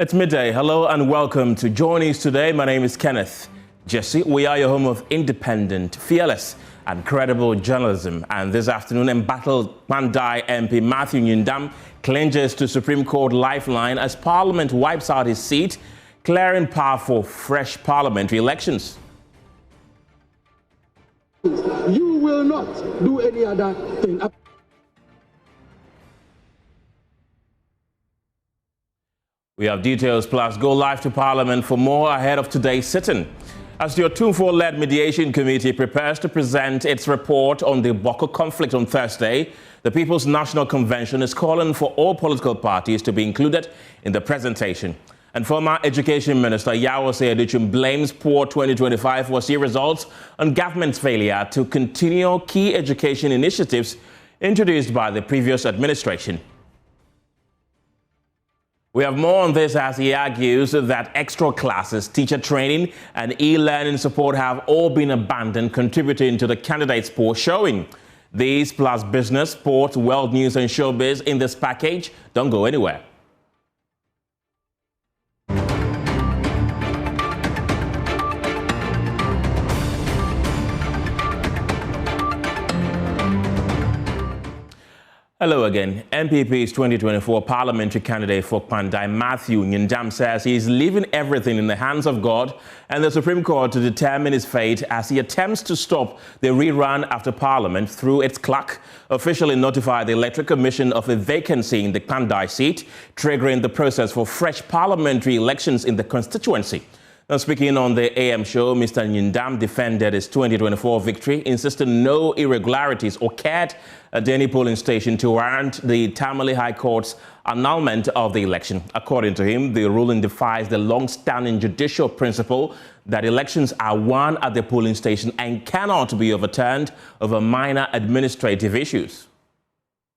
It's midday. Hello and welcome to Join Us Today. My name is Kenneth Jesse. We are your home of independent, fearless and credible journalism. And this afternoon, embattled Kpandai MP Matthew Nyindam clinches to Supreme Court lifeline as Parliament wipes out his seat, clearing path for fresh parliamentary elections. You will not do any other thing. We have details, plus go live to Parliament for more ahead of today's sitting. As the Otumfuo-led mediation committee prepares to present its report on the Boko conflict on Thursday, the People's National Convention is calling for all political parties to be included in the presentation. And former Education Minister Yawose Aduchum blames poor 2025 WASSCE results on government's failure to continue key education initiatives introduced by the previous administration. We have more on this as he argues that extra classes, teacher training and e-learning support have all been abandoned, contributing to the candidates' poor showing. These plus business, sports, world news and showbiz in this package. Don't go anywhere. Hello again. MPP's 2024 parliamentary candidate for Kpandai, Matthew Nyindam, says he is leaving everything in the hands of God and the Supreme Court to determine his fate as he attempts to stop the rerun after Parliament through its clerk officially notified the Electoral Commission of a vacancy in the Kpandai seat, triggering the process for fresh parliamentary elections in the constituency. Now, speaking on the AM show, Mr. Nyindam defended his 2024 victory, insisting no irregularities occurred at any polling station to warrant the Tamale High Court's annulment of the election. According to him, the ruling defies the long-standing judicial principle that elections are won at the polling station and cannot be overturned over minor administrative issues.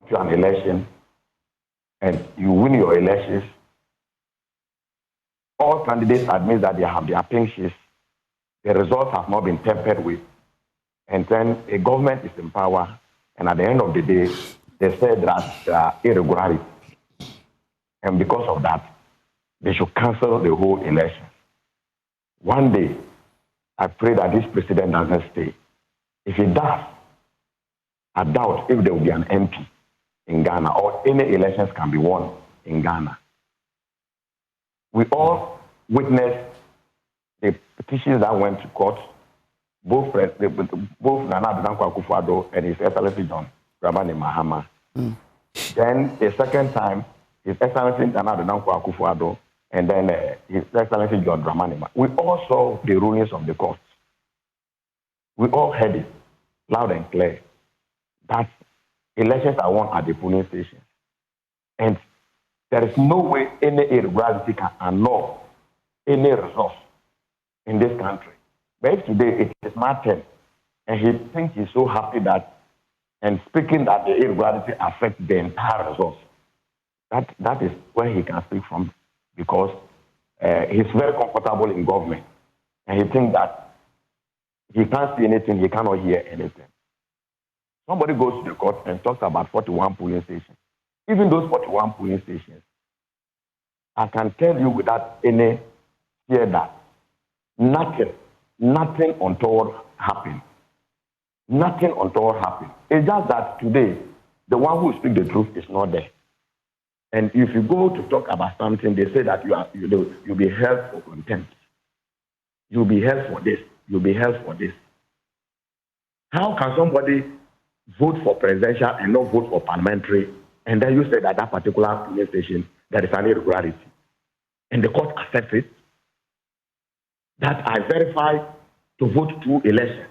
To an election and you win your elections, all candidates admit that they have their pinches. The results have not been tampered with. And then a government is in power, and at the end of the day, they said that there are irregularities. And because of that, they should cancel the whole election. One day, I pray that this president doesn't stay. If he does, I doubt if there will be an MP in Ghana or any elections can be won in Ghana. We all witnessed the petitions that went to court, both Nana Addo Akufo-Addo and His Excellency John Dramani Mahama. Then the second time, His Excellency Nana Addo Akufo-Addo and then His Excellency John Dramani Mahama. We all saw the rulings of the courts. We all heard it loud and clear that elections are won at the polling station. And there is no way any irregularity can annul any resource in this country. But if today it is Martin, and he thinks he's so happy that, and speaking that the irregularity affects the entire resource, that is where he can speak from, because he's very comfortable in government, and he thinks that he can't see anything, he cannot hear anything. Somebody goes to the court and talks about 41 polling stations. Even those 41 polling stations, I can tell you without any fear that nothing untoward happened. Nothing untoward happened. It's just that today, the one who speaks the truth is not there. And if you go to talk about something, they say that you'll be held for contempt. You'll be held for this. You'll be held for this. How can somebody vote for presidential and not vote for parliamentary? And then you say that that particular polling station, there is an irregularity. And the court accepts it. That I verify to vote through election.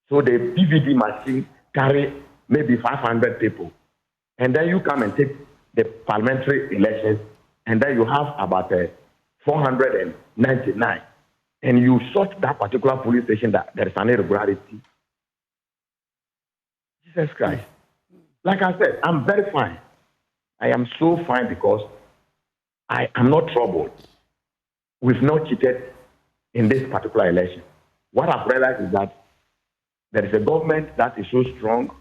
So the PVD machine carry maybe 500 people. And then you come and take the parliamentary elections, and then you have about 499. And you sort that particular police station that there is an irregularity. Jesus Christ. Like I said, I'm very fine. I am so fine because I am not troubled. We've not cheated in this particular election. What I've realized is that there is a government that is so strong,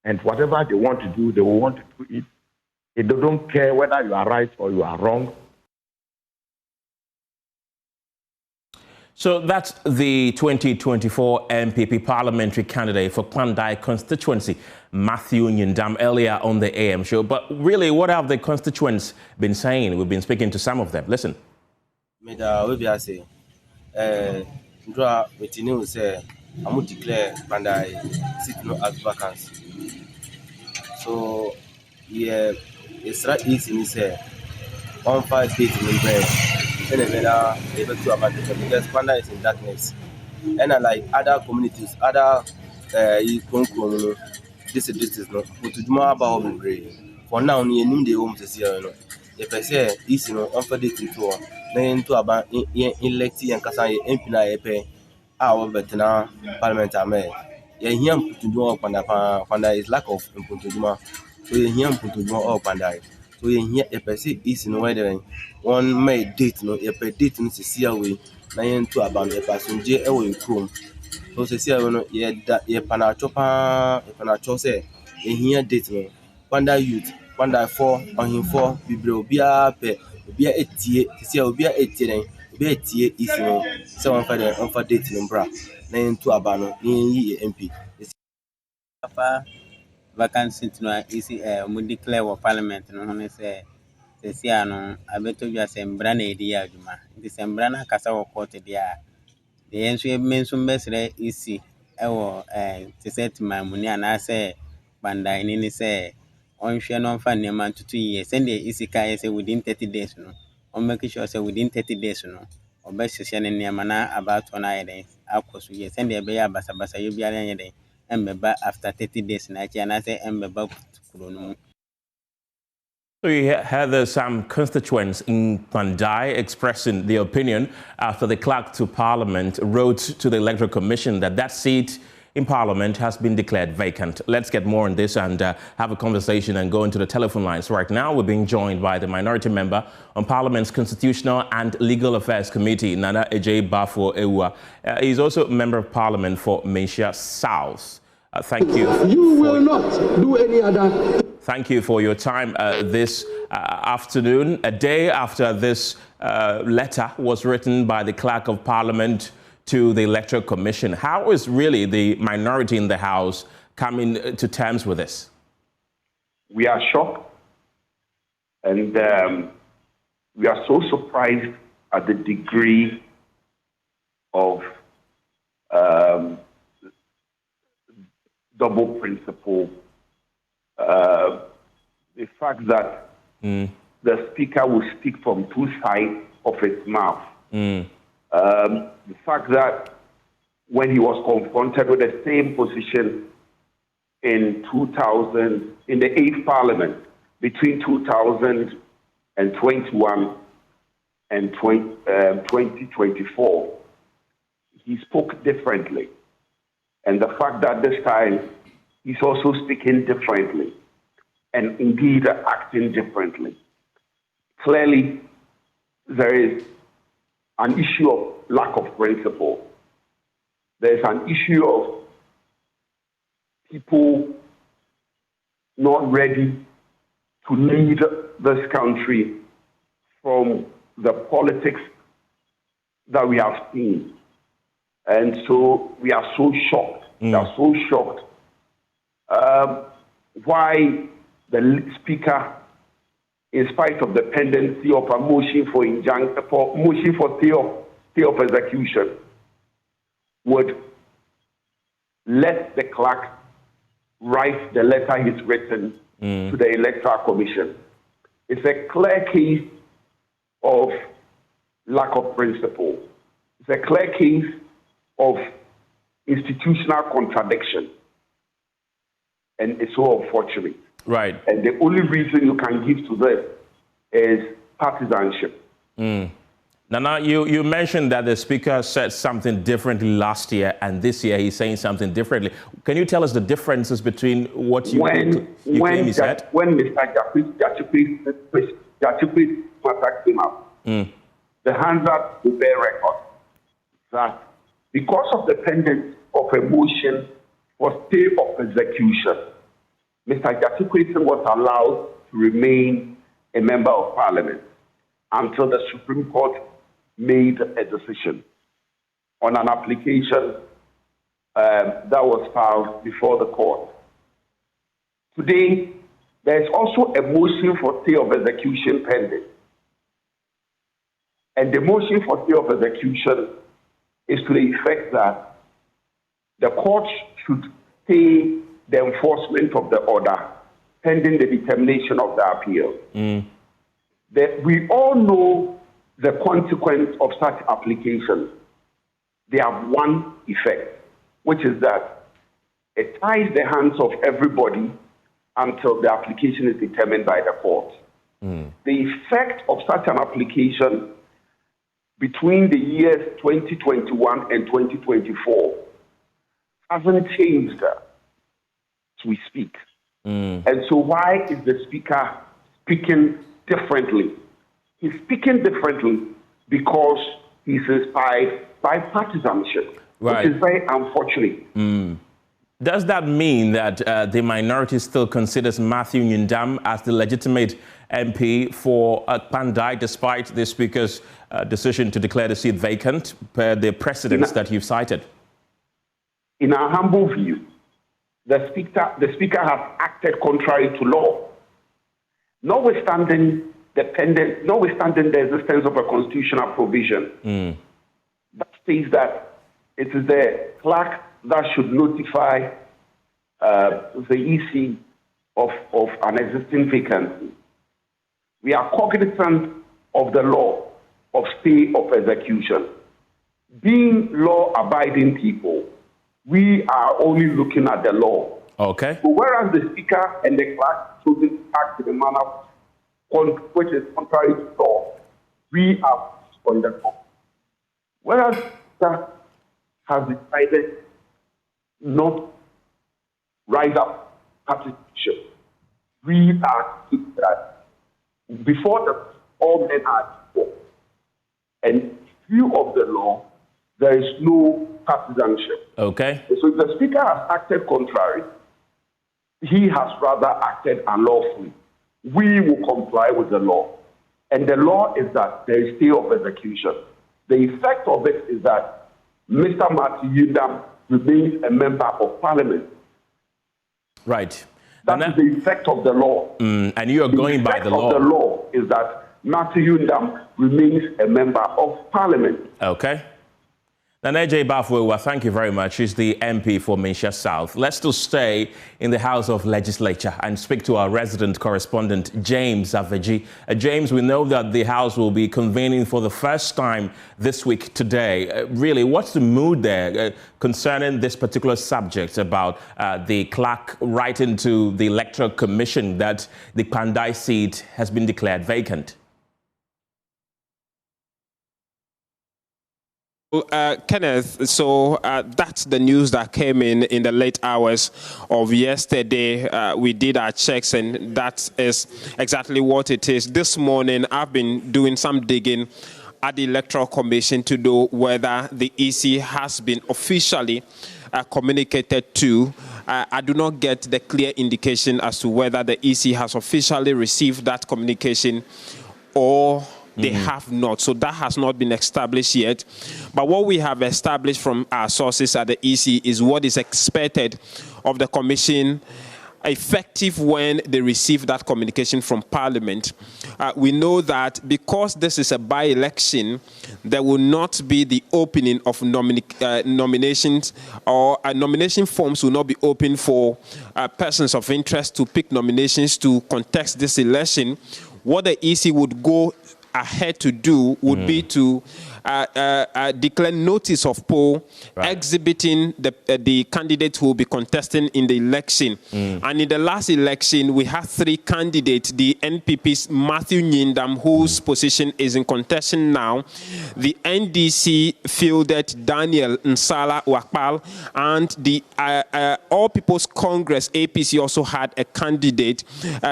and whatever they want to do, they will want to do it. They don't care whether you are right or you are wrong. So that's the 2024 MPP parliamentary candidate for Kpandai constituency, Matthew Nyindam, earlier on the AM show. But really, what have the constituents been saying? We've been speaking to some of them. Listen. I'm declare Kpandai seat no as vacant. So yeah, it's right easy in say 1 5 days in bread. Then able to advantage because Kpandai is in darkness. And like other communities, other this is not but to do about for now near noon the home to see if I say is unfaded to into about electing and Kasa Empina Epe our veteran parliament are made. Him to do up Panda is lack of Impuntuma. So him to do up Pandai. So here a per se is in weathering one may date no a per date to see away 9 to about a passenger away chrome. So see that ye panacho say here date no Panda youth Panda 4 on him 4 Bibliobia pe Bia 8 see Obia 8 be tie is no so on for date no bra 9 to abano ye MP. Vacant seat no easy we declare for parliament no hono say sesi ano abeto dwa se mbra na edi adwuma ndi se mbra na kasa wo court dia de enso menso mesre isi ewo te set mamuni ana se Kpandai ni se onhwe no mfa nema ntutu ye send isi kai say within 30 days no on make sure say within 30 days no obehye ne nema na about on ayede akoso ye send e be ya basabasa yo biara yede embeba after 30 days na chi ana say embeba kuro no. So you heard some constituents in Kpandai expressing their opinion after the clerk to Parliament wrote to the Electoral Commission that seat in Parliament has been declared vacant. Let's get more on this and have a conversation and go into the telephone lines. Right now, we're being joined by the minority member on Parliament's Constitutional and Legal Affairs Committee, Nana Ejay Bafo Ewa. He's also a member of Parliament for Mesia South. Thank you. You will not do any other. Thank you for your time this afternoon, a day after this letter was written by the Clerk of Parliament to the Electoral Commission. How is really the minority in the House coming to terms with this? We are shocked and we are so surprised at the degree of double principle. The fact that the speaker will speak from two sides of his mouth. The fact that when he was confronted with the same position in 2000, in the 8th Parliament, between 2021 and 2024, he spoke differently. And the fact that this time he's also speaking differently and indeed acting differently. Clearly, there is an issue of lack of principle. There's an issue of people not ready to lead this country from the politics that we have seen. And so we are so shocked. We are so shocked why the speaker, in spite of the pendency of a motion for stay of execution, would let the clerk write the letter he's written to the Electoral Commission. It's a clear case of lack of principle. It's a clear case of institutional contradiction. And it's so unfortunate. Right. And the only reason you can give to this is partisanship. Nana, you mentioned that the speaker said something differently last year, and this year he's saying something differently. Can you tell us the differences between what you claim he said? When Mr. Jatupi's matter came up, the Hansard will bear record that because of the pending of a motion for stay of execution, Mr. Jatupi was allowed to remain a member of Parliament until the Supreme Court made a decision. on an application that was filed before the court. Today, there is also a motion for stay of execution pending. And the motion for stay of execution is to the effect that the court should stay the enforcement of the order pending the determination of the appeal. We all know the consequence of such application. They have one effect, which is that it ties the hands of everybody until the application is determined by the court. The effect of such an application between the years 2021 and 2024 hasn't changed as we speak. And so why is the speaker speaking differently? He's speaking differently because he's inspired by partisanship, which is very unfortunate. Does that mean that the minority still considers Matthew Nyindam as the legitimate MP for Kpandai, despite the Speaker's decision to declare the seat vacant per the precedents that you've cited? In our humble view, the Speaker has acted contrary to law, notwithstanding the existence of a constitutional provision that states that it is the clerk that should notify the EC of an existing vacancy. We are cognizant of the law of stay of execution. Being law-abiding people, we are only looking at the law. Okay. So whereas the Speaker and the clerk chosen to act in a manner which is contrary to law, we are on the law. Whereas the has decided not rise up participation, we are that before all men are equal. And view of the law, there is no partisanship. Okay. So if the Speaker has acted contrary, he has rather acted unlawfully. We will comply with the law. And the law is that there is stay of execution. The effect of it is that Mr. Matthew Nyindam remains a member of Parliament. Right. That is the effect of the law. And you are going by the law. The law is that Matthew Nyindam remains a member of Parliament. Okay. Nana J. Bafwewa, thank you very much. She's the MP for Minsha South. Let's still stay in the House of Legislature and speak to our resident correspondent, James Aveji. James, we know that the House will be convening for the first time this week today. Really, what's the mood there concerning this particular subject about the clerk writing to the Electoral Commission that the Kpandai seat has been declared vacant? Kenneth, so that's the news that came in the late hours of yesterday. We did our checks, and that is exactly what it is. This morning, I've been doing some digging at the Electoral Commission to know whether the EC has been officially communicated to. I do not get the clear indication as to whether the EC has officially received that communication or they have not. So that has not been established yet. But what we have established from our sources at the EC is what is expected of the Commission effective when they receive that communication from Parliament. We know that because this is a by-election, there will not be the opening of nominations, or nomination forms will not be open for persons of interest to pick nominations to contest this election. What the EC would go ahead to do would be to declare notice of poll, exhibiting the candidates who will be contesting in the election. And in the last election, we had 3 candidates: the NPP's Matthew Nyindam, whose position is in contention now; the NDC fielded Daniel Nsala Wakpal; and the All People's Congress APC also had a candidate,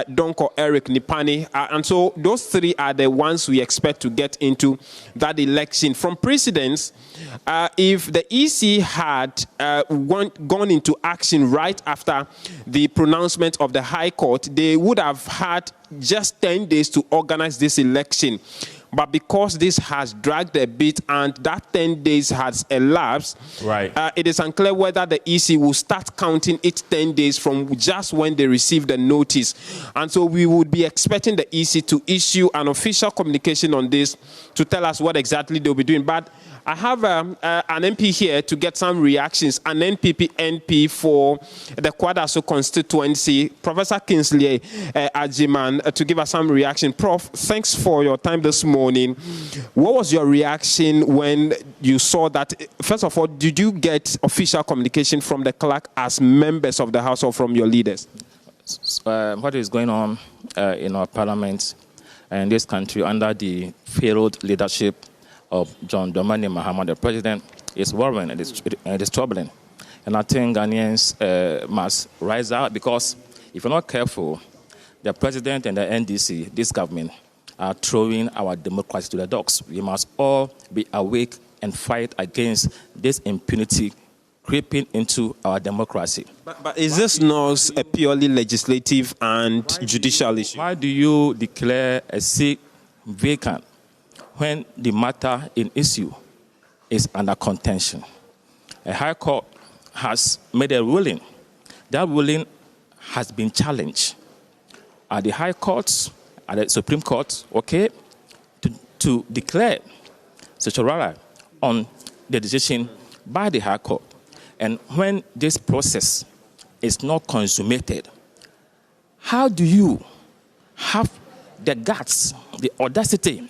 Donko Eric Nipani. And so those 3 are the ones we expect to get into that election. From precedence, if the EC had gone into action right after the pronouncement of the High Court, they would have had just 10 days to organize this election. But because this has dragged a bit and that 10 days has elapsed, right. It is unclear whether the EC will start counting its 10 days from just when they receive the notice. And so we would be expecting the EC to issue an official communication on this to tell us what exactly they'll be doing. But I have an MP here to get some reactions, an NPP NP for the Kwadaso constituency, Professor Kingsley Ajiman, to give us some reaction. Prof, thanks for your time this morning. What was your reaction when you saw that? First of all, did you get official communication from the clerk as members of the House or from your leaders? What is going on in our parliament and this country under the failed leadership of John Dramani Mahama, the president, is worrying and it is troubling. And I think Ghanaians must rise out, because if you're not careful, the president and the NDC, this government, are throwing our democracy to the dogs. We must all be awake and fight against this impunity creeping into our democracy. But is this not a purely legislative and judicial issue? Why do you declare a seat vacant when the matter in issue is under contention? A high court has made a ruling. That ruling has been challenged. Are the high courts, at the Supreme Court, okay, to declare such a ruling on the decision by the high court? And when this process is not consummated, how do you have the guts, the audacity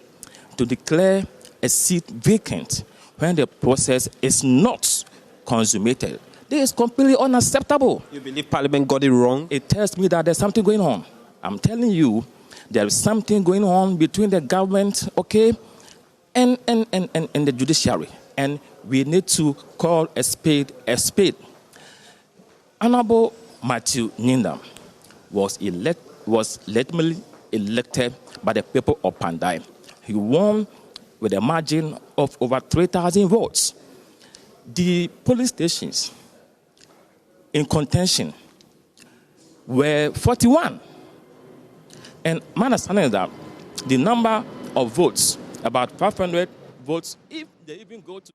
to declare a seat vacant when the process is not consummated? This is completely unacceptable. You believe Parliament got it wrong? It tells me that there's something going on. I'm telling you, there is something going on between the government, okay, and the judiciary. And we need to call a spade a spade. Honorable Matthew Nyindam was legitimately elected by the people of Kpandai. He won with a margin of over 3,000 votes. The polling stations in contention were 41. And my understanding is that the number of votes, about 500 votes, if they even go to...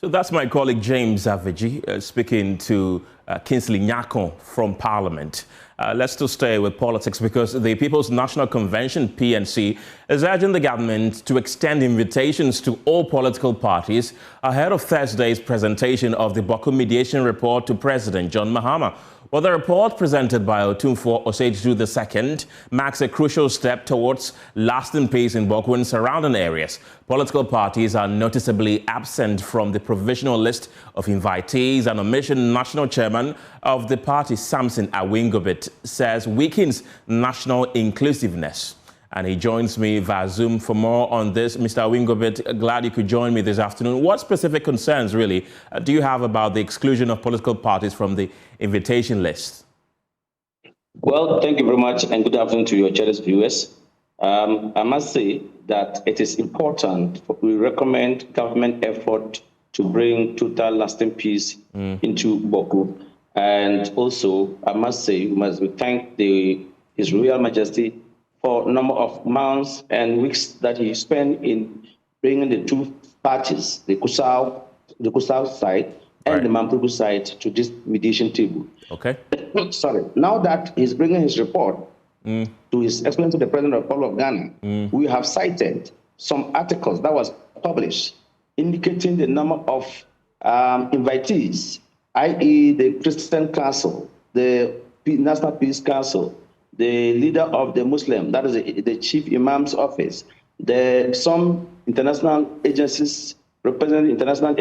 So that's my colleague James Aveji speaking to Kingsley Nyakon from Parliament. Let's still stay with politics, because the People's National Convention, PNC, is urging the government to extend invitations to all political parties ahead of Thursday's presentation of the Boko mediation report to President John Mahama. Well, the report presented by Otumfuo Oseidu II marks a crucial step towards lasting peace in Boko and surrounding areas. Political parties are noticeably absent from the provisional list of invitees. An omission national chairman of the party, Samson Awingobit, says weakens national inclusiveness. And he joins me via Zoom for more on this. Mr. Awingobit, glad you could join me this afternoon. What specific concerns, really, do you have about the exclusion of political parties from the invitation list? Well, thank you very much, and good afternoon to your cherished viewers. I must say that it is important. We recommend government effort to bring total lasting peace into Boko. And also, I must say, we thank His Royal Majesty for a number of months and weeks that he spent in bringing the two parties, the Kusau side and the Mampuku side, to this mediation table. Okay. Sorry. Now that he's bringing his report to His Excellency the President of the Republic of Ghana, we have cited some articles that was published indicating the number of invitees, i.e. the Christian Council, the National Peace Council, the leader of the Muslim, that is the Chief Imam's office, some international agencies representing international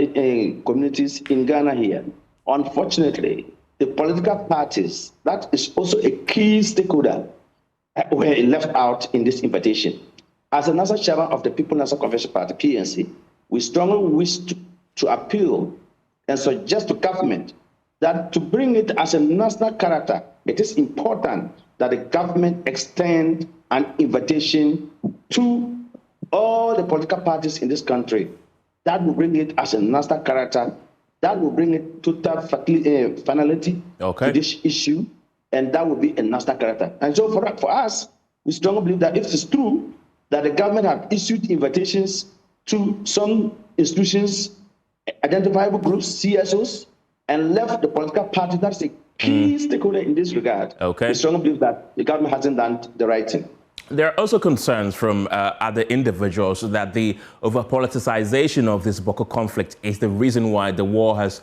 communities in Ghana here. Unfortunately, the political parties, that is also a key stakeholder, were left out in this invitation. As a national chairman of the People's National Convention Party, PNC, we strongly wish to appeal and suggest to government that to bring it as a national character, it is important that the government extend an invitation to all the political parties in this country. That will bring it as a national character. That will bring it total finality to this issue, and that will be a national character. And so for us, we strongly believe that if it's true that the government have issued invitations to some institutions, identifiable groups, CSOs, and left the political party that's a key stakeholder in this regard. Okay. We strongly believe that the government hasn't done the right thing. There are also concerns from other individuals that the over-politicization of this Boko conflict is the reason why the war has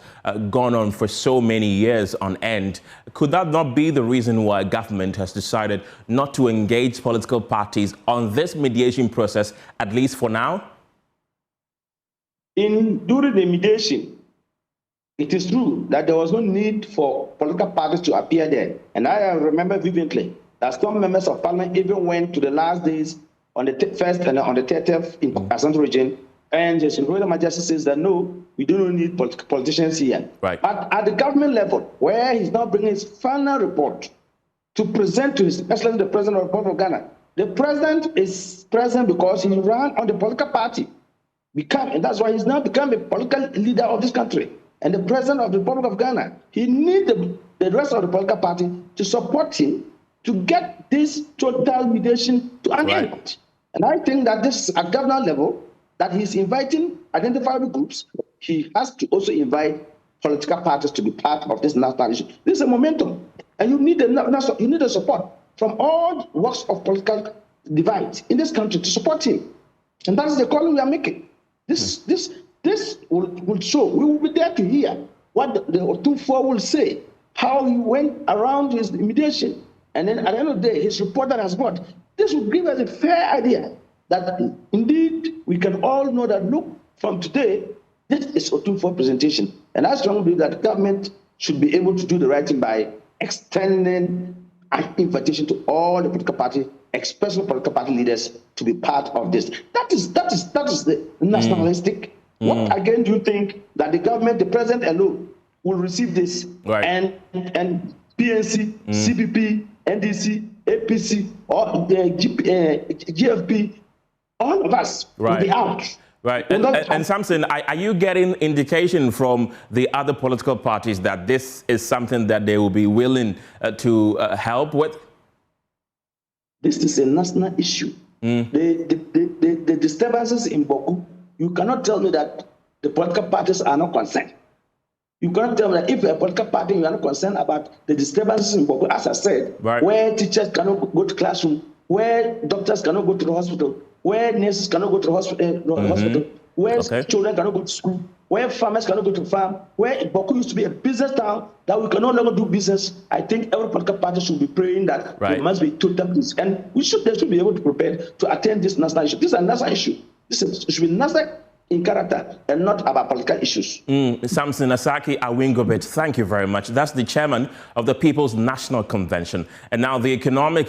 gone on for so many years on end. Could that not be the reason why government has decided not to engage political parties on this mediation process, at least for now? During the mediation, it is true that there was no need for political parties to appear there. And I remember vividly that some members of parliament even went to the last days on the 1st and on the 30th in Asante region, and His Royal Majesty says that no, we do not need politicians here. Right. But at the government level, where he's now bringing his final report to present to His Excellency the President of the Republic of Ghana, the President is present because he ran on the political party, and that's why he's now become a political leader of this country. And the President of the Republic of Ghana, he needs the rest of the political party to support him to get this total mediation to an end. And I think that this is at governor level, that he's inviting identifiable groups. He has to also invite political parties to be part of this national issue. This is a momentum. And you need the support from all walks of political divide in this country to support him. And that is the call we are making. This will show. We will be there to hear what the Otunfo will say, how he went around his mediation. And then at the end of the day, his report that has got, this will give us a fair idea that indeed we can all know that, look, from today, this is Otunfo presentation. And I strongly believe that the government should be able to do the right thing by extending an invitation to all the political parties, especially political party leaders, to be part of this. That is the nationalistic. What again do you think that the government, the president alone, will receive this? Right. And PNC, CPP, NDC, APC, or GFP, all of us will be out. Right. And Samson, are you getting indication from the other political parties that this is something that they will be willing to help with? This is a national issue. The disturbances in Boku, you cannot tell me that the political parties are not concerned. You cannot tell me that if you're a political party, you are not concerned about the disturbances in Boku, as I said, where teachers cannot go to classroom, where doctors cannot go to the hospital, where nurses cannot go to the hospital, where children cannot go to school, where farmers cannot go to farm, where Boku used to be a business town that we can no longer do business. I think every political party should be praying that there must be total peace. And they should be able to prepare to attend this national issue. This is a national issue. It should be national in character and not about political issues. Samson Asaki Awingobit, thank you very much. That's the chairman of the People's National Convention. And now the Economic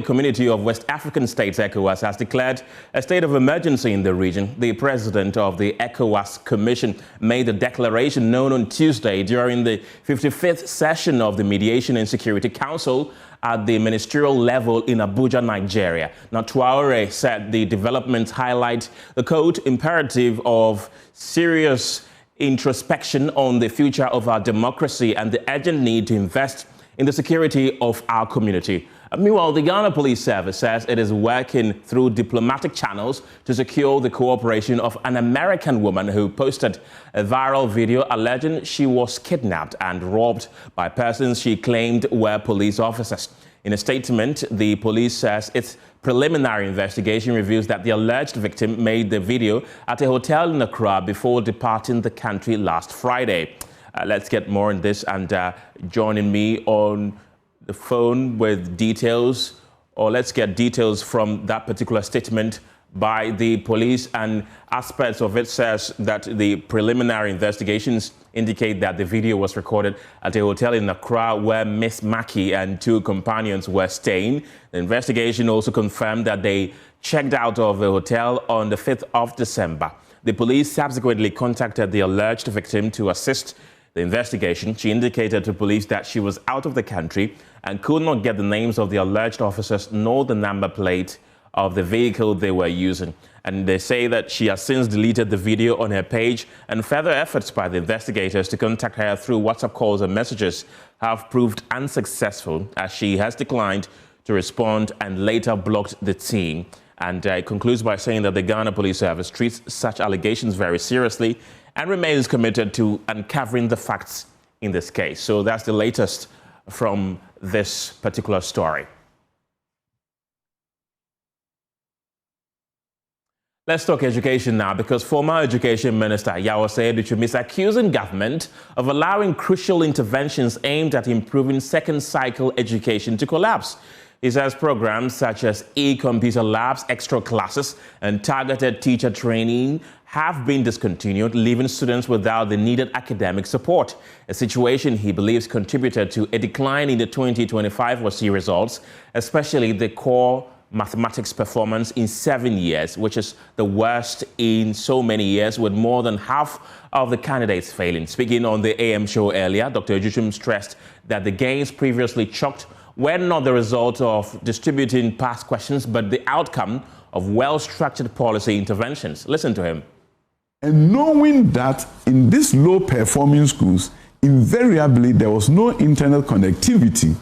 Community of West African States, ECOWAS, has declared a state of emergency in the region. The president of the ECOWAS Commission made the declaration known on Tuesday during the 55th session of the Mediation and Security Council at the ministerial level in Abuja, Nigeria. Now, Traore said the developments highlight the code imperative of serious introspection on the future of our democracy and the urgent need to invest in the security of our community. Meanwhile, the Ghana Police Service says it is working through diplomatic channels to secure the cooperation of an American woman who posted a viral video alleging she was kidnapped and robbed by persons she claimed were police officers. In a statement, the police says its preliminary investigation reveals that the alleged victim made the video at a hotel in Accra before departing the country last Friday. Let's get more on this, and joining me on the phone with details, or let's get details from that particular statement by the police, and aspects of it says that the preliminary investigations indicate that the video was recorded at a hotel in Accra where Miss Maki and two companions were staying. The investigation also confirmed that they checked out of the hotel on the 5th of December. The police subsequently contacted the alleged victim to assist the investigation. She indicated to police that she was out of the country and could not get the names of the alleged officers nor the number plate of the vehicle they were using. And they say that she has since deleted the video on her page, and further efforts by the investigators to contact her through WhatsApp calls and messages have proved unsuccessful, as she has declined to to respond and later blocked the team. And it concludes by saying that the Ghana Police Service treats such allegations very seriously and remains committed to uncovering the facts in this case. So that's the latest from this particular story. Let's talk education now, because former Education Minister Yao Osei-Aduchum is accusing government of allowing crucial interventions aimed at improving second cycle education to collapse. He says programs such as e-computer labs, extra classes, and targeted teacher training have been discontinued, leaving students without the needed academic support, a situation he believes contributed to a decline in the 2025 WASSCE results, especially the core mathematics performance in 7 years, which is the worst in so many years, with more than half of the candidates failing. Speaking on the AM show earlier, Dr. Aduchum stressed that the gains previously chalked were not the result of distributing past questions, but the outcome of well-structured policy interventions. Listen to him. And knowing that in these low-performing schools, invariably there was no internet connectivity,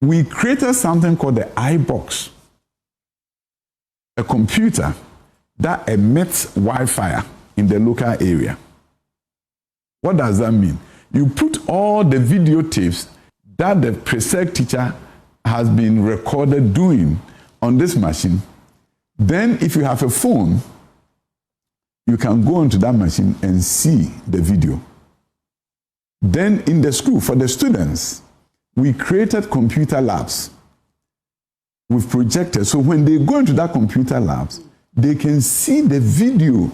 we created something called the iBox, a computer that emits Wi-Fi in the local area. What does that mean? You put all the videotapes that the pre-sec teacher has been recorded doing on this machine. Then if you have a phone, you can go into that machine and see the video. Then in the school, for the students, we created computer labs with projectors. So when they go into that computer labs, they can see the video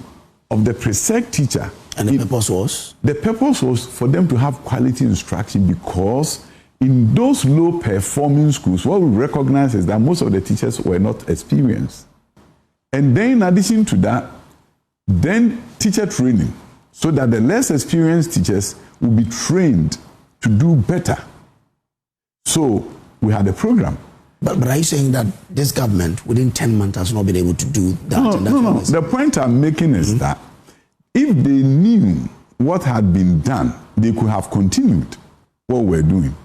of the pre-sec teacher. And the purpose was? The purpose was for them to have quality instruction, because in those low-performing schools, what we recognize is that most of the teachers were not experienced. And then in addition to that, then teacher training, so that the less experienced teachers will be trained to do better. So we had a program. But are you saying that this government within 10 months has not been able to do that? No. The point I'm making is that if they knew what had been done, they could have continued what we're doing.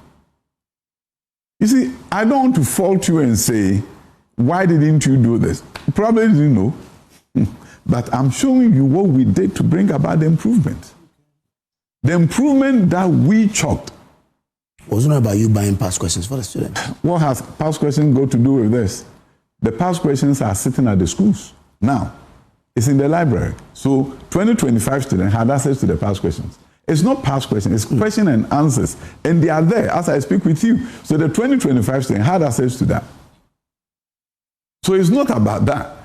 You see, I don't want to fault you and say, why didn't you do this? You probably didn't know. But I'm showing you what we did to bring about the improvement. The improvement that we chalked. It wasn't about you buying past questions for the students. What has past questions got to do with this? The past questions are sitting at the schools. Now, it's in the library. So 2025 students had access to the past questions. It's not past questions, it's question and answers. And they are there as I speak with you. So the 2025 students had access to that. So it's not about that.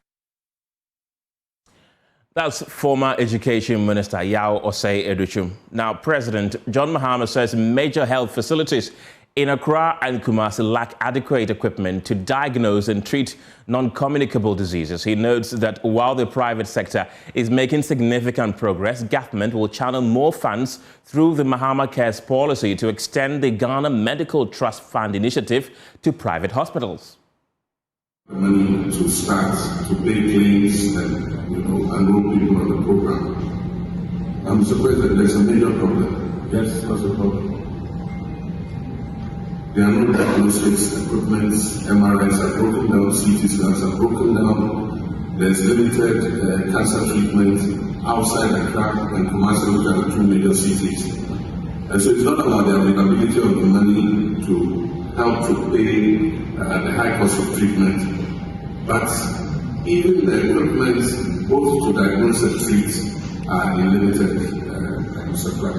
That's former Education Minister Yao Osei-Aduchum. Now, President John Mahama says major health facilities in Accra and Kumasi lack adequate equipment to diagnose and treat non-communicable diseases. He notes that while the private sector is making significant progress, government will channel more funds through the Mahama Cares policy to extend the Ghana Medical Trust Fund initiative to private hospitals. Money to start to pay claims and enroll people on the program. Mr. President, there's a major problem. Yes, what's the problem? There are no diagnostics equipment. MRIs are broken down, CT scans are broken down. There's limited cancer treatment outside Accra and Kumasi, which are the two major cities. And so it's not about the availability of the money to help to pay the high cost of treatment, but even the equipment both to diagnose and treat are in limited supply.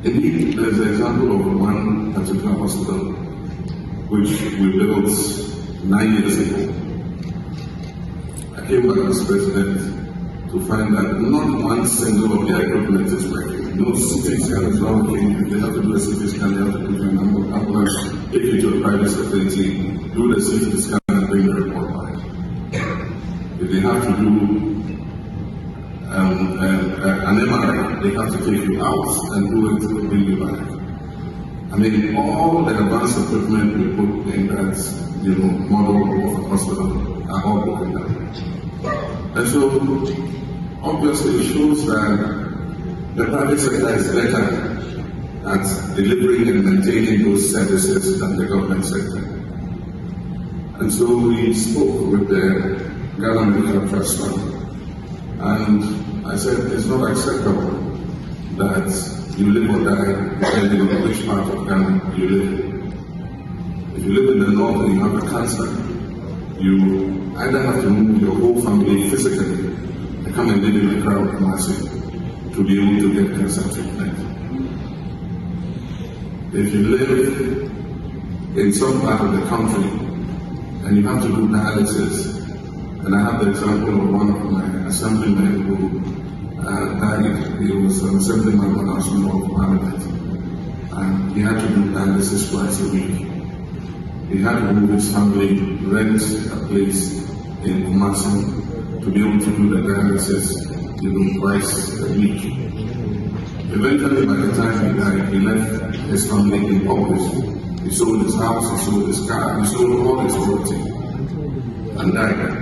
Indeed, there's an example of one particular hospital which we built 9 years ago. I came back as president to find that not one single of the equipment is working. No CT scan is not working. If they have to do a CT scan, they have to put you in an ambulance, take you to a private facility, do the CT scan and bring the report back. If they have to do an MRI, they have to take you out and do it and bring you back. I mean, all the advanced equipment we put in that model of a hospital are all broken down. And so, obviously, it shows that the private sector is better at delivering and maintaining those services than the government sector. And so we spoke with the Ghana Medical Trust Fund, and I said it's not acceptable that you live or die depending on which part of Ghana you live in. If you live in the north and you have a cancer, you either have to move your whole family physically and come and live in the crowd of Kumasi to be able to get cancer treatment. If you live in some part of the country and you have to do dialysis, and I have the example of one of my assemblymen who died. He was an assemblyman when I was member of Parliament, and he had to do dialysis twice a week. He had to move his family, rent a place in Kumasi to be able to do the dialysis twice a week. Eventually, by the time he died, he left his family in poverty. He sold his house, he sold his car, he sold all his property, and died.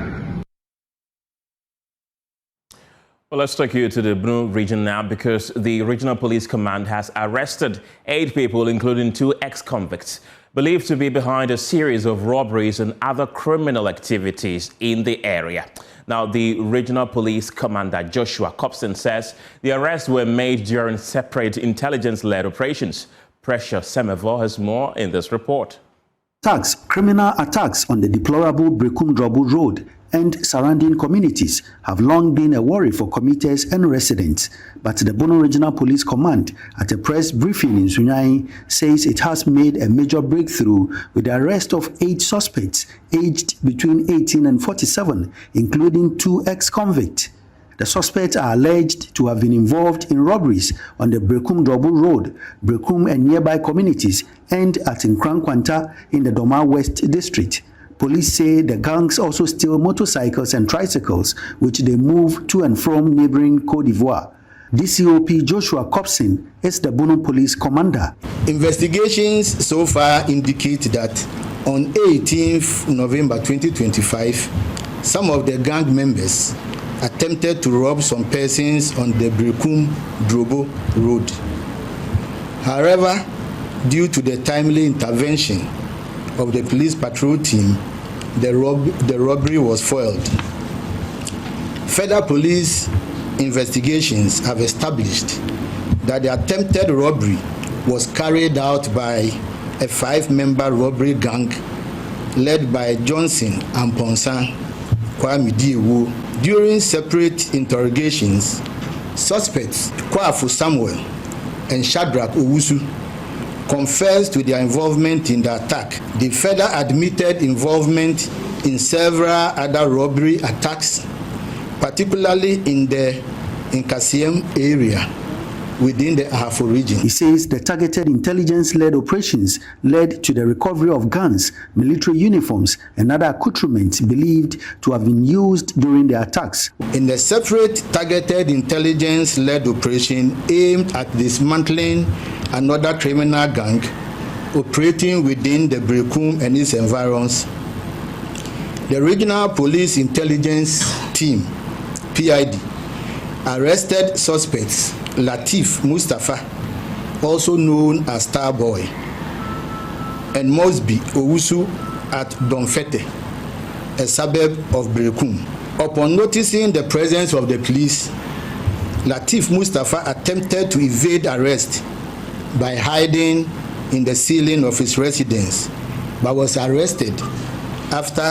Well, let's take you to the Brno region now, because the Regional Police Command has arrested 8 people, including 2 ex-convicts, believed to be behind a series of robberies and other criminal activities in the area. Now, the Regional Police Commander Joshua Copson says the arrests were made during separate intelligence-led operations. Pressure Semevo has more in this report. Criminal attacks on the deplorable Brekum-Drobu Road and surrounding communities have long been a worry for commuters and residents. But the Brno Regional Police Command, at a press briefing in Sunyani, says it has made a major breakthrough with the arrest of 8 suspects aged between 18 and 47, including 2 ex-convicts. The suspects are alleged to have been involved in robberies on the Brekum-Drobu Road, Brekum and nearby communities, and at Nkrankwanta in the Doma West District. Police say the gangs also steal motorcycles and tricycles, which they move to and from neighboring Côte d'Ivoire. DCOP Joshua Copson is the Brno Police Commander. Investigations so far indicate that on 18th November 2025, some of the gang members attempted to rob some persons on the Brekum-Drobu Road. However, due to the timely intervention of the police patrol team, the robbery was foiled. Further police investigations have established that the attempted robbery was carried out by a 5-member robbery gang led by Johnson Amponsan Kwame Diewu. During separate interrogations, suspects Kwafu Samuel and Shadrach Owusu confessed to their involvement in the attack. They further admitted involvement in several other robbery attacks, particularly in the Nkasiem area within the Ahafo region. He says the targeted intelligence-led operations led to the recovery of guns, military uniforms, and other accoutrements believed to have been used during the attacks. In the separate targeted intelligence-led operation aimed at dismantling another criminal gang operating within the Brekum and its environs, the Regional Police Intelligence Team, PID, arrested suspects Latif Mustafa, also known as Starboy, and Mosby Owusu at Donfete, a suburb of Brekum. Upon noticing the presence of the police, Latif Mustafa attempted to evade arrest by hiding in the ceiling of his residence, but was arrested after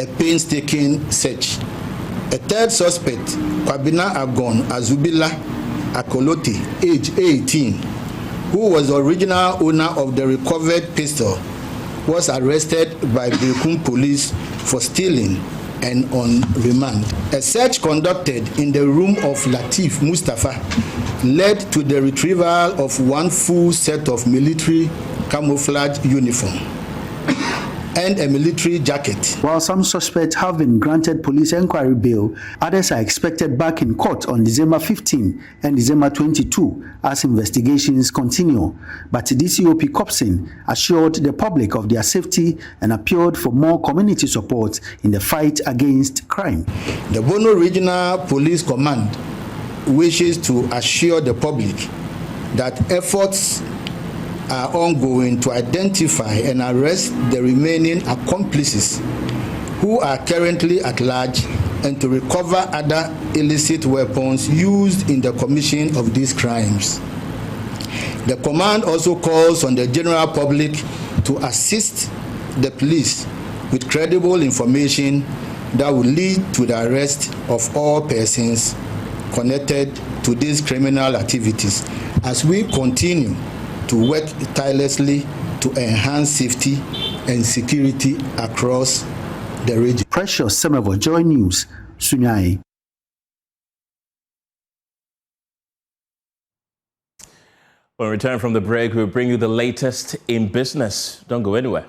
a painstaking search. A third suspect, Kwabina Agon Azubila Akolote, age 18, who was the original owner of the recovered pistol, was arrested by Brekum police for stealing and on remand. A search conducted in the room of Latif Mustafa led to the retrieval of 1 full set of military camouflage uniform and a military jacket. While some suspects have been granted police inquiry bail, others are expected back in court on December 15 and December 22 as investigations continue. But DCOP Copson assured the public of their safety and appealed for more community support in the fight against crime. The Brno Regional Police Command wishes to assure the public that efforts are ongoing to identify and arrest the remaining accomplices who are currently at large and to recover other illicit weapons used in the commission of these crimes. The command also calls on the general public to assist the police with credible information that will lead to the arrest of all persons connected to these criminal activities as we continue to work tirelessly to enhance safety and security across the region. Precious Semevo, Joy News, Sunyai. When we return from the break, we'll bring you the latest in business. Don't go anywhere.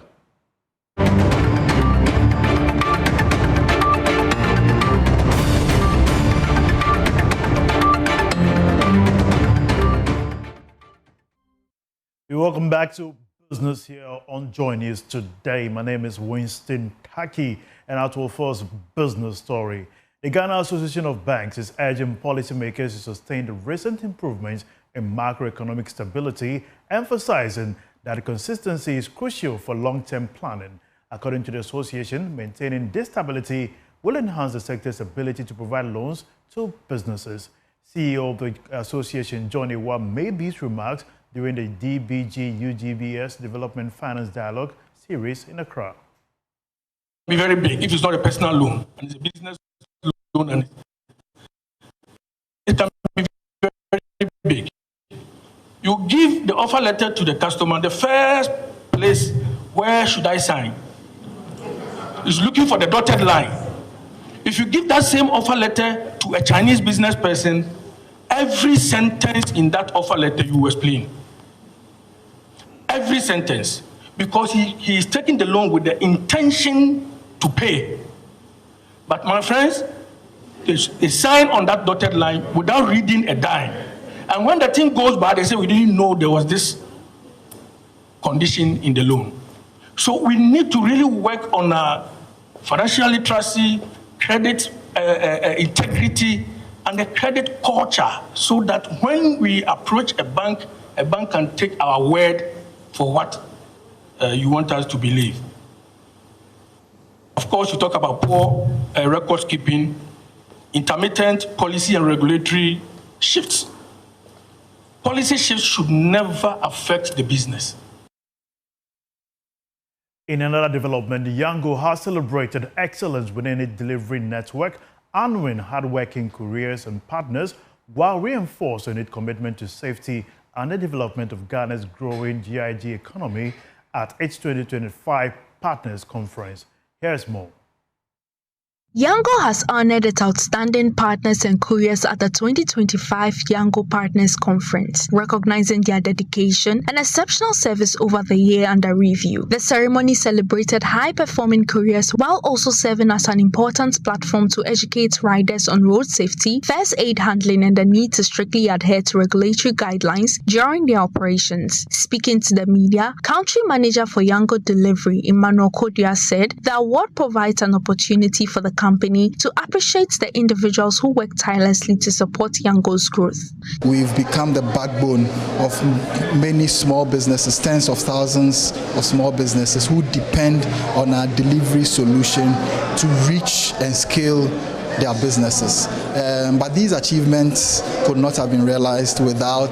Welcome back to Business here on Joy News today. My name is Winston Taki, and our first business story. The Ghana Association of Banks is urging policymakers to sustain the recent improvements in macroeconomic stability, emphasizing that consistency is crucial for long-term planning. According to the association, maintaining this stability will enhance the sector's ability to provide loans to businesses. CEO of the association, Johnny Wa, made these remarks during the DBG-UGBS Development Finance Dialogue series in Accra. Be very big if it's not a personal loan and it's a business loan, and it can be very big. You give the offer letter to the customer. The first place, where should I sign? Is looking for the dotted line. If you give that same offer letter to a Chinese business person, every sentence in that offer letter you will explain. Every sentence, because he is taking the loan with the intention to pay. But my friends, they sign on that dotted line without reading a dime. And when the thing goes bad, they say, we didn't know there was this condition in the loan. So we need to really work on financial literacy, credit integrity, and the credit culture, so that when we approach a bank can take our word for what you want us to believe. Of course, you talk about poor record keeping, intermittent policy and regulatory shifts. Policy shifts should never affect the business. In another development, Yango has celebrated excellence within its delivery network, honoring hardworking couriers and partners while reinforcing its commitment to safety and the development of Ghana's growing GIG economy at its 2025 Partners Conference. Here's more. Yango has honored its outstanding partners and couriers at the 2025 Yango Partners Conference, recognizing their dedication and exceptional service over the year under review. The ceremony celebrated high-performing couriers while also serving as an important platform to educate riders on road safety, first aid handling, and the need to strictly adhere to regulatory guidelines during their operations. Speaking to the media, Country Manager for Yango Delivery, Emmanuel Kodia, said the award provides an opportunity for the company to appreciate the individuals who work tirelessly to support Yango's growth. We've become the backbone of many small businesses, tens of thousands of small businesses who depend on our delivery solution to reach and scale their businesses. But these achievements could not have been realized without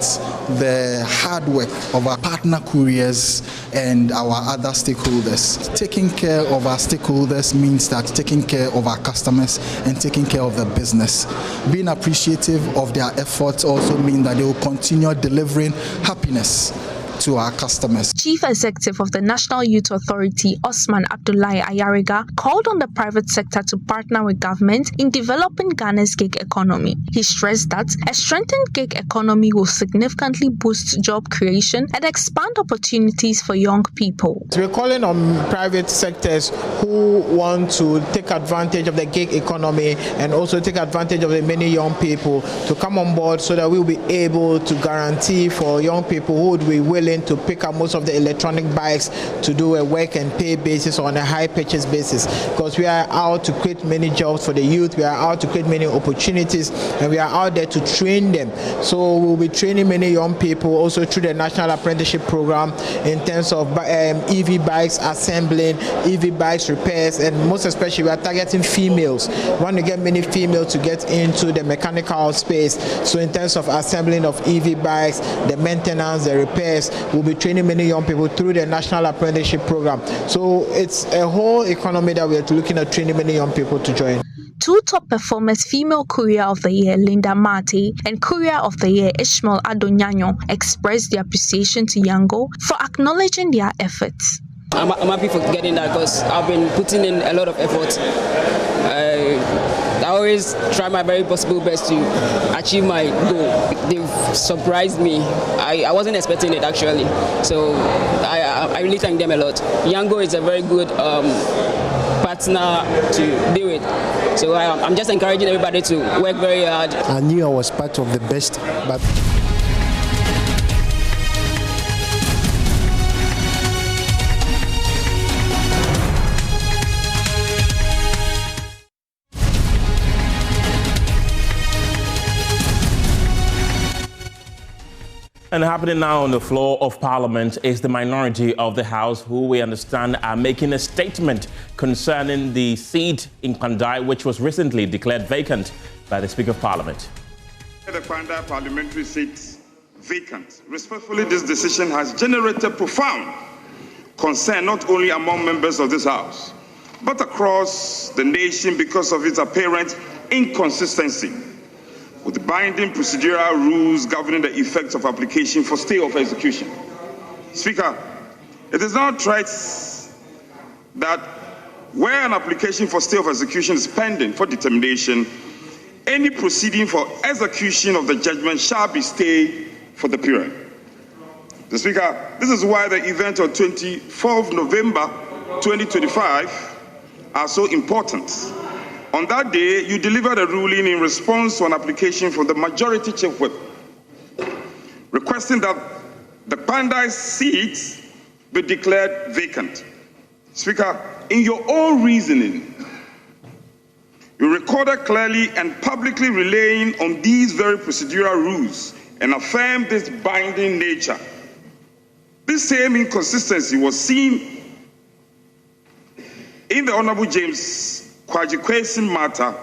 the hard work of our partner couriers and our other stakeholders. Taking care of our stakeholders means that taking care of our customers and taking care of the business. Being appreciative of their efforts also means that they will continue delivering happiness to our customers. Chief Executive of the National Youth Authority, Osman Abdullahi Ayariga, called on the private sector to partner with government in developing Ghana's gig economy. He stressed that a strengthened gig economy will significantly boost job creation and expand opportunities for young people. We're calling on private sectors who want to take advantage of the gig economy and also take advantage of the many young people to come on board so that we'll be able to guarantee for young people who would be willing willing to pick up most of the electronic bikes to do a work and pay basis on a high purchase basis, because we are out to create many jobs for the youth, we are out to create many opportunities, and we are out there to train them. So we'll be training many young people also through the National Apprenticeship Program in terms of EV bikes assembling, EV bikes repairs, and most especially we are targeting females. We want to get many females to get into the mechanical space. So in terms of assembling of EV bikes, the maintenance, the repairs, we'll be training many young people through the National Apprenticeship Program. So it's a whole economy that we're looking at training many young people to join. Two top performers, Female Courier of the Year Linda Mate and Courier of the Year Ishmael Adonyanyo, expressed their appreciation to Yango for acknowledging their efforts. I'm happy for getting that because I've been putting in a lot of effort. I always try my very possible best to achieve my goal. They've surprised me. I wasn't expecting it actually. So I really thank them a lot. Yango is a very good partner to deal with. So I'm just encouraging everybody to work very hard. I knew I was part of the best, but And happening now on the floor of Parliament is the minority of the House, who we understand are making a statement concerning the seat in Kpandai, which was recently declared vacant by the Speaker of Parliament. The Kpandai Parliamentary Seat vacant. Respectfully, this decision has generated profound concern not only among members of this House, but across the nation because of its apparent inconsistency with the binding procedural rules governing the effects of application for stay of execution. Speaker, it is now right that where an application for stay of execution is pending for determination, any proceeding for execution of the judgment shall be stayed for the period. The Speaker, this is why the event of 24th November 2025 are so important. On that day, you delivered a ruling in response to an application from the Majority Chief Whip, requesting that the Kpandai seat be declared vacant. Speaker, in your own reasoning, you recorded clearly and publicly relying on these very procedural rules and affirmed this binding nature. This same inconsistency was seen in the Honorable James Kwasi matter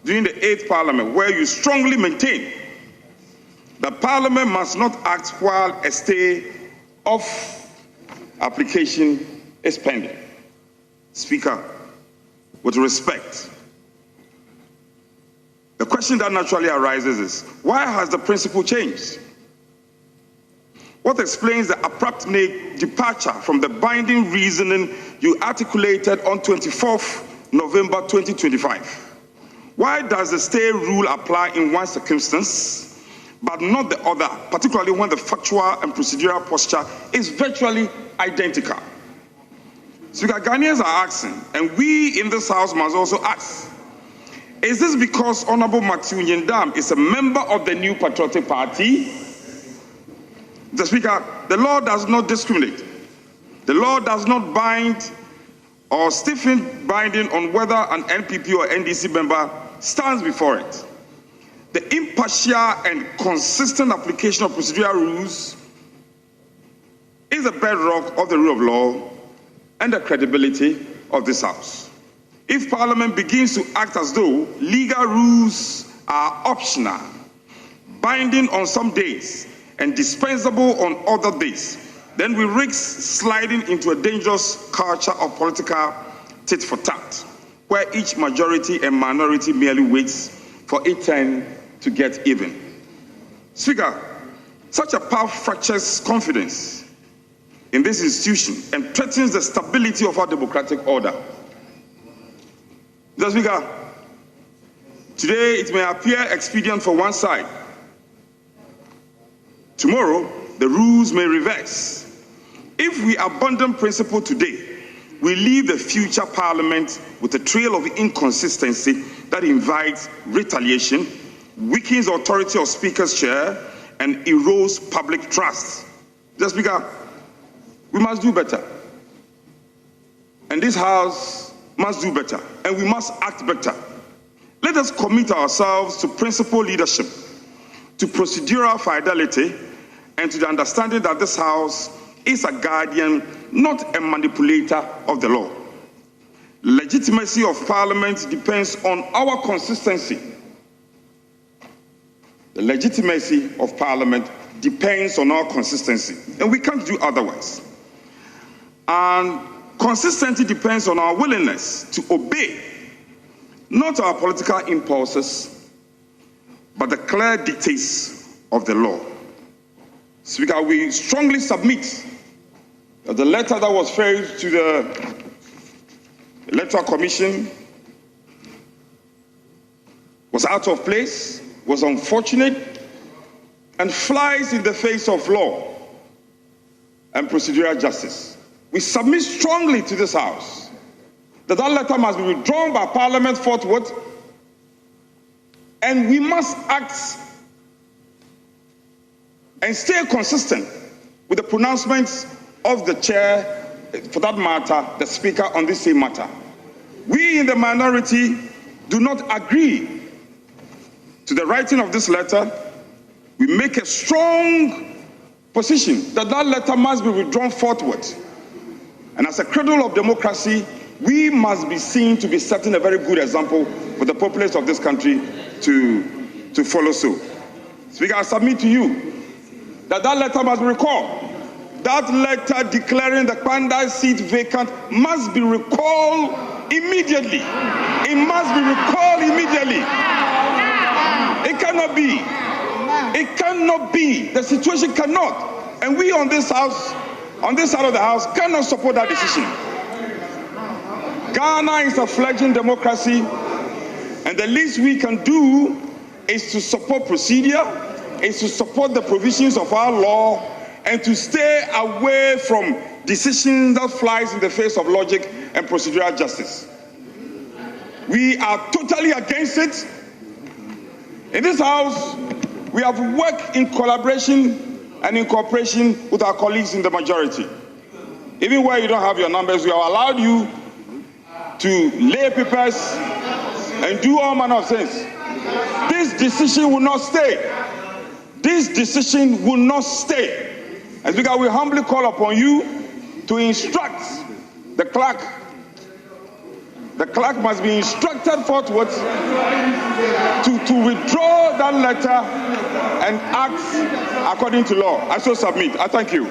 during the 8th Parliament, where you strongly maintain that Parliament must not act while a stay of application is pending. Speaker, with respect, the question that naturally arises is, why has the principle changed? What explains the abrupt departure from the binding reasoning you articulated on 24th November 2025? Why does the stay rule apply in one circumstance, but not the other, particularly when the factual and procedural posture is virtually identical? Speaker, Ghanaians are asking, and we in this House must also ask, is this because Honorable Matthew Nyendam is a member of the New Patriotic Party? The Speaker, the law does not discriminate. The law does not bind or stiffen binding on whether an NPP or NDC member stands before it. The impartial and consistent application of procedural rules is the bedrock of the rule of law and the credibility of this House. If Parliament begins to act as though legal rules are optional, binding on some days and dispensable on other days, then we risk sliding into a dangerous culture of political tit for tat, where each majority and minority merely waits for a turn to get even. Speaker, such a path fractures confidence in this institution and threatens the stability of our democratic order. Mr. Speaker, today it may appear expedient for one side. Tomorrow, the rules may reverse. If we abandon principle today, we leave the future Parliament with a trail of inconsistency that invites retaliation, weakens the authority of Speaker's chair, and erodes public trust. Mr. Speaker, We must do better. And this House must do better, and we must act better. Let us commit ourselves to principled leadership, to procedural fidelity, and to the understanding that this House is a guardian, not a manipulator of the law. Legitimacy of Parliament depends on our consistency. The legitimacy of Parliament depends on our consistency, and we can't do otherwise. And consistency depends on our willingness to obey, not our political impulses, but the clear dictates of the law. Speaker, we strongly submit that the letter that was filed to the Electoral Commission was out of place, was unfortunate, and flies in the face of law and procedural justice. We submit strongly to this House that that letter must be withdrawn by Parliament forthwith, and we must act and stay consistent with the pronouncements of the chair, for that matter, the Speaker, on this same matter. We in the minority do not agree to the writing of this letter. We make a strong position that that letter must be withdrawn forthwith. And as a cradle of democracy, we must be seen to be setting a very good example for the populace of this country to follow suit. Speaker, I submit to you that that letter must be recalled. That letter declaring the Kpandai seat vacant must be recalled immediately. It must be recalled immediately. It cannot be. It cannot be. The situation cannot. And we on this House, on this side of the House, cannot support that decision. Ghana is a fledgling democracy, and the least we can do is to support procedure, is to support the provisions of our law, and to stay away from decisions that flies in the face of logic and procedural justice. We are totally against it. In this House, we have worked in collaboration and in cooperation with our colleagues in the majority. Even where you don't have your numbers, we have allowed you to lay papers and do all manner of things. This decision will not stay. This decision will not stay. And Speaker, we humbly call upon you to instruct the clerk. The clerk must be instructed forthwith to withdraw that letter and act according to law. I so submit. I thank you.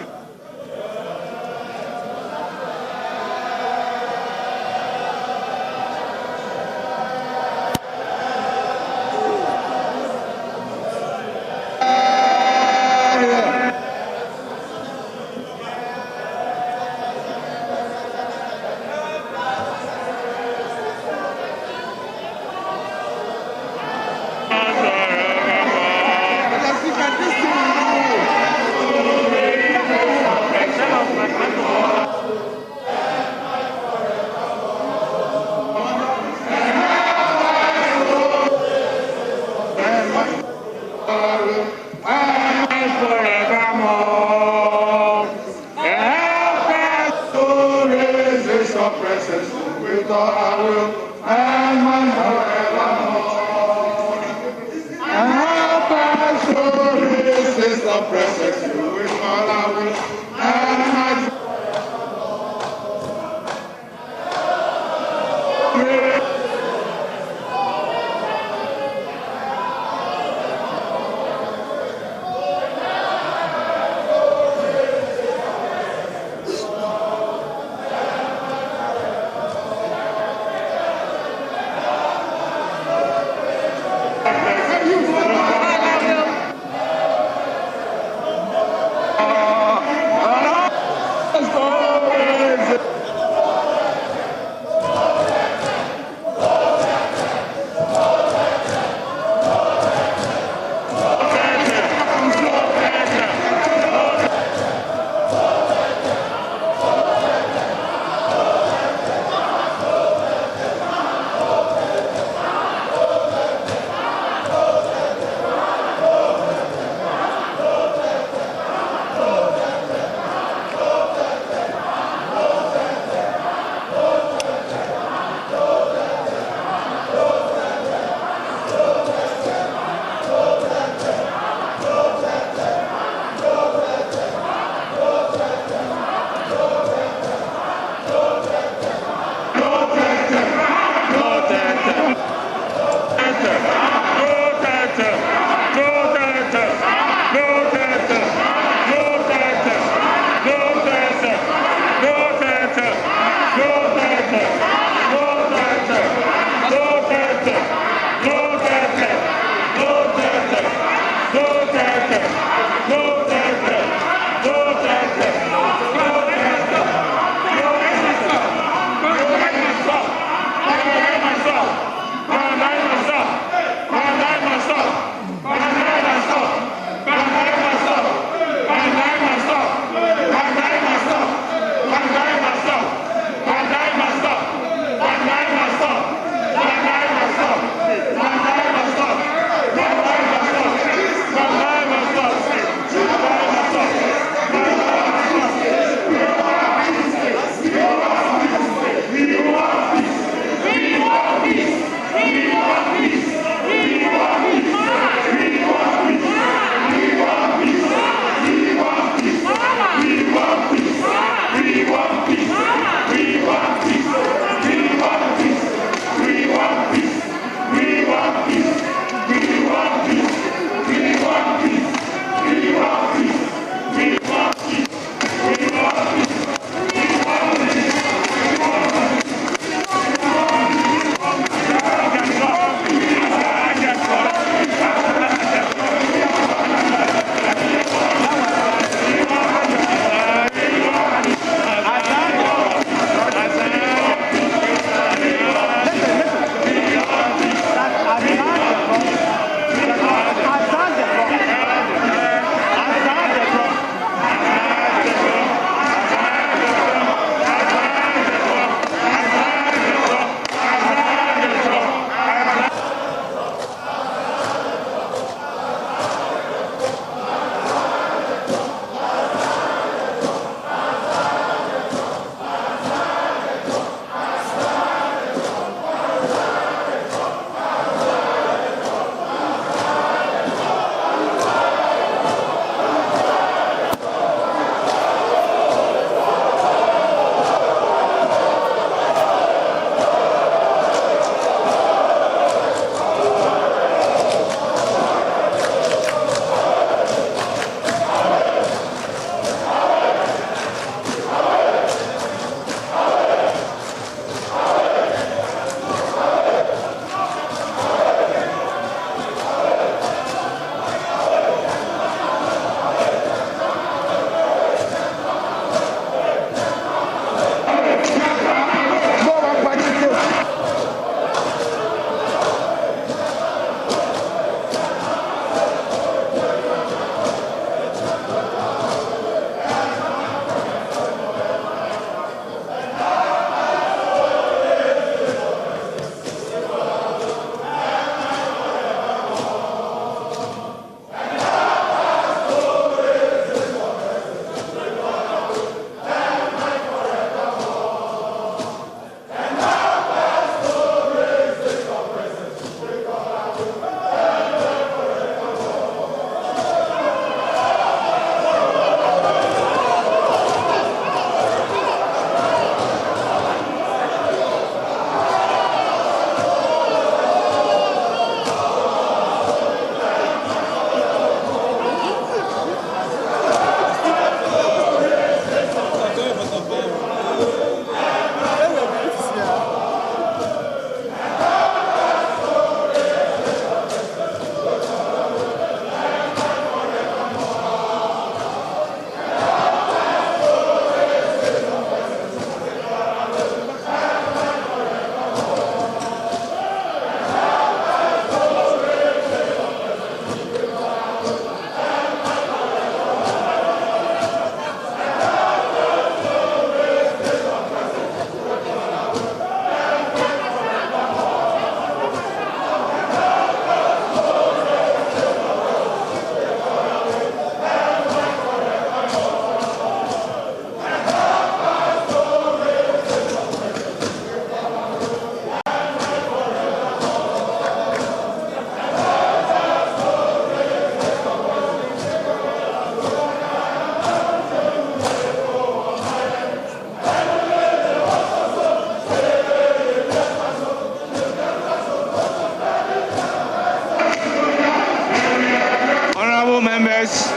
members,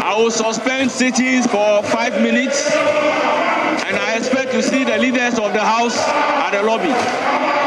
I will suspend sittings for 5 minutes, and I expect to see the leaders of the House at the lobby.